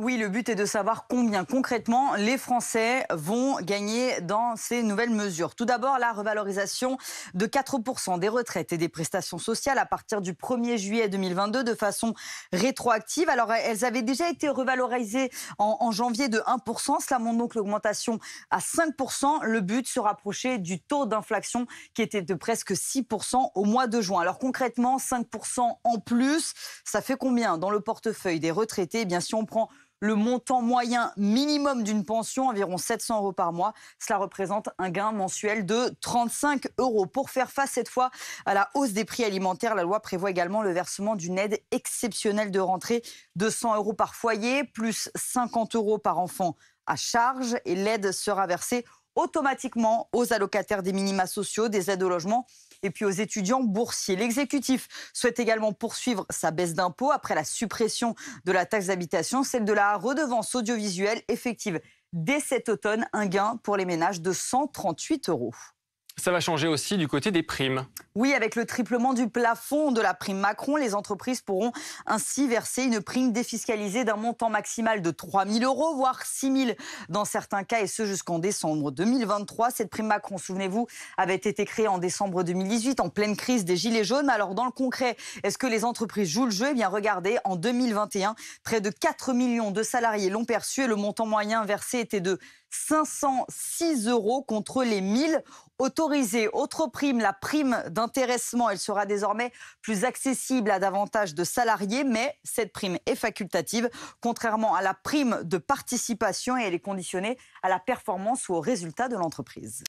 Oui, le but est de savoir combien concrètement les Français vont gagner dans ces nouvelles mesures. Tout d'abord, la revalorisation de 4% des retraites et des prestations sociales à partir du 1er juillet 2022 de façon rétroactive. Alors, elles avaient déjà été revalorisées en janvier de 1%. Cela montre donc l'augmentation à 5%. Le but, se rapprocher du taux d'inflation qui était de presque 6% au mois de juin. Alors concrètement, 5% en plus, ça fait combien dans le portefeuille des retraités? Eh bien, si on prend le montant moyen minimum d'une pension, environ 700 euros par mois, cela représente un gain mensuel de 35 euros. Pour faire face cette fois à la hausse des prix alimentaires, la loi prévoit également le versement d'une aide exceptionnelle de rentrée de 100 euros par foyer, plus 50 euros par enfant à charge. Et l'aide sera versée automatiquement aux allocataires des minima sociaux, des aides au logement et puis aux étudiants boursiers. L'exécutif souhaite également poursuivre sa baisse d'impôts après la suppression de la taxe d'habitation, celle de la redevance audiovisuelle effective dès cet automne, un gain pour les ménages de 138 euros. Ça va changer aussi du côté des primes. Oui, avec le triplement du plafond de la prime Macron, les entreprises pourront ainsi verser une prime défiscalisée d'un montant maximal de 3 000 euros, voire 6 000 dans certains cas, et ce jusqu'en décembre 2023. Cette prime Macron, souvenez-vous, avait été créée en décembre 2018, en pleine crise des Gilets jaunes. Alors dans le concret, est-ce que les entreprises jouent le jeu? Eh bien regardez, en 2021, près de 4 millions de salariés l'ont perçu et le montant moyen versé était de 506 euros contre les 1 000 autorisés. Autre prime, la prime d'intéressement. Elle sera désormais plus accessible à davantage de salariés, mais cette prime est facultative, contrairement à la prime de participation, et elle est conditionnée à la performance ou au résultat de l'entreprise.